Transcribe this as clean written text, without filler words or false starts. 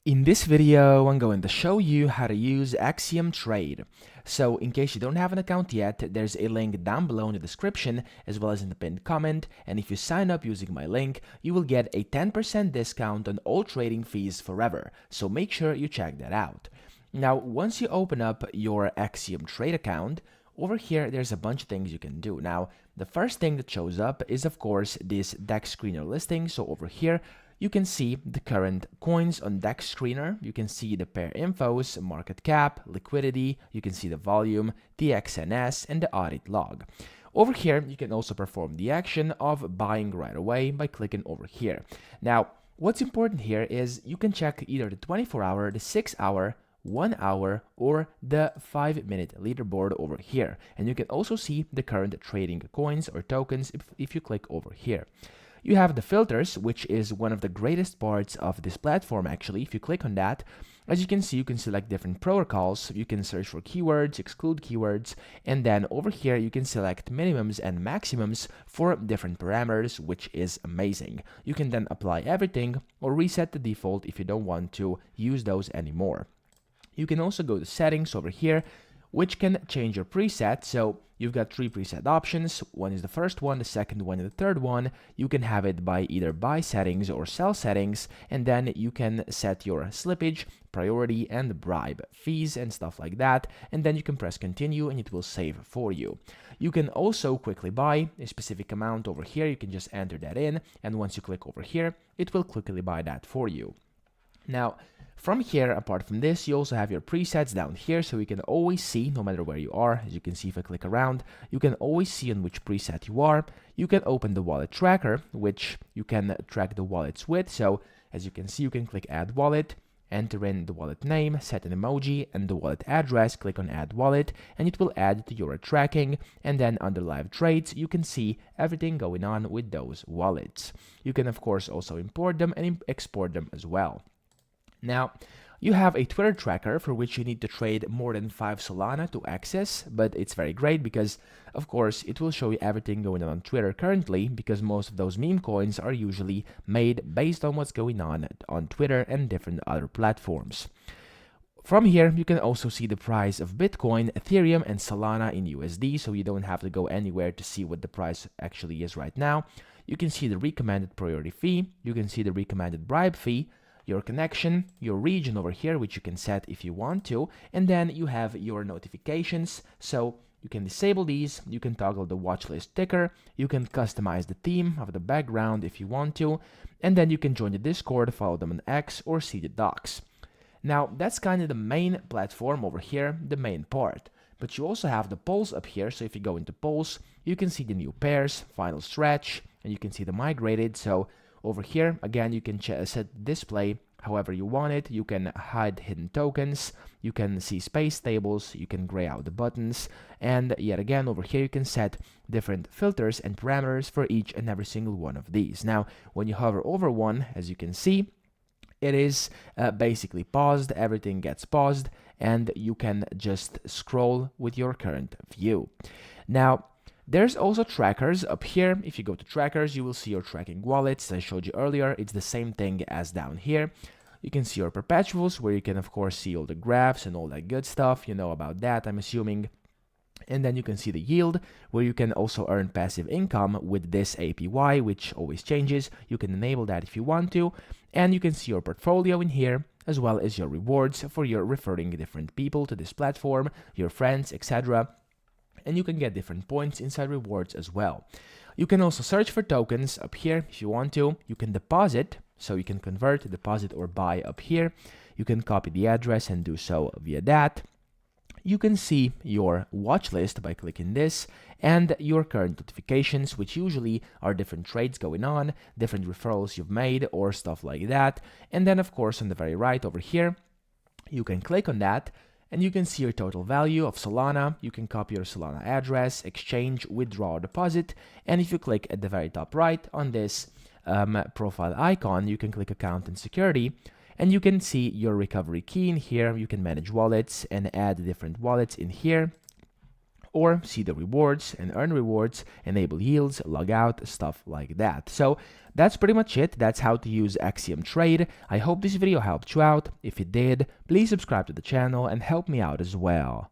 In this video, I'm going to show you how to use Axiom Trade. So in case you don't have an account yet, there's a link down below in the description as well as in the pinned comment, and if you sign up using my link, you will get a 10% discount on all trading fees forever, so make sure you check that out. Now, once you open up your Axiom Trade account, over here there's a bunch of things you can do. Now, the first thing that shows up is of course this DEX screener listing. So over here you can see the current coins on DEX Screener. You can see the pair infos, market cap, liquidity. You can see the volume, the XNS, and the audit log. Over here, you can also perform the action of buying right away by clicking over here. Now, what's important here is you can check either the 24-hour, the 6-hour, 1 hour, or the 5-minute leaderboard over here. And you can also see the current trading coins or tokens if you click over here. You have the filters, which is one of the greatest parts of this platform actually. If you click on that, as you can see, you can select different protocols. You can search for keywords, exclude keywords, and then over here you can select minimums and maximums for different parameters, which is amazing. You can then apply everything or reset the default if you don't want to use those anymore. You can also go to settings over here, which can change your preset. So you've got 3 preset options. One is the first one, the second one, and the third one. You can have it by either buy settings or sell settings, and then you can set your slippage, priority, and bribe fees and stuff like that, and then you can press continue and it will save for you. You can also quickly buy a specific amount over here. You can just enter that in, and once you click over here, it will quickly buy that for you. Now, from here, apart from this, you also have your presets down here, so you can always see, no matter where you are. As you can see, if I click around, you can always see on which preset you are. You can open the wallet tracker, which you can track the wallets with. So, as you can see, you can click add wallet, enter in the wallet name, set an emoji, and the wallet address, click on add wallet, and it will add to your tracking. And then under live trades, you can see everything going on with those wallets. You can, of course, also import them and export them as well. Now, you have a Twitter tracker for which you need to trade more than 5 Solana to access, but it's very great because, of course, it will show you everything going on Twitter currently, because most of those meme coins are usually made based on what's going on Twitter and different other platforms. From here, you can also see the price of Bitcoin, Ethereum, and Solana in USD, so you don't have to go anywhere to see what the price actually is right now. You can see the recommended priority fee, you can see the recommended bribe fee, your connection, your region over here, which you can set if you want to, and then you have your notifications. So you can disable these, you can toggle the watch list ticker, you can customize the theme of the background if you want to, and then you can join the Discord, follow them on X, or see the docs. Now, that's kind of the main platform over here, the main part. But you also have the polls up here, so if you go into polls, you can see the new pairs, final stretch, and you can see the migrated. So over here, again, you can set display however you want it. You can hide hidden tokens, you can see space tables, you can gray out the buttons, and yet again, over here you can set different filters and parameters for each and every single one of these. Now, when you hover over one, as you can see, it is basically paused, everything gets paused, and you can just scroll with your current view. Now, there's also trackers up here. If you go to trackers, you will see your tracking wallets. As I showed you earlier, it's the same thing as down here. You can see your perpetuals, where you can, of course, see all the graphs and all that good stuff. You know about that, I'm assuming. And then you can see the yield, where you can also earn passive income with this APY, which always changes. You can enable that if you want to. And you can see your portfolio in here, as well as your rewards for your referring different people to this platform, your friends, etc. And you can get different points inside rewards as well. You can also search for tokens up here if you want to. You can deposit, so you can convert, deposit, or buy up here. You can copy the address and do so via that. You can see your watch list by clicking this, and your current notifications, which usually are different trades going on, different referrals you've made, or stuff like that. And then, of course, on the very right over here, you can click on that, and you can see your total value of Solana. You can copy your Solana address, exchange, withdraw, or deposit. And if you click at the very top right on this profile icon, you can click account and security, and you can see your recovery key in here. You can manage wallets and add different wallets in here. or see the rewards and earn rewards, enable yields, log out, stuff like that. So that's pretty much it. That's how to use Axiom Trade. I hope this video helped you out. If it did, please subscribe to the channel and help me out as well.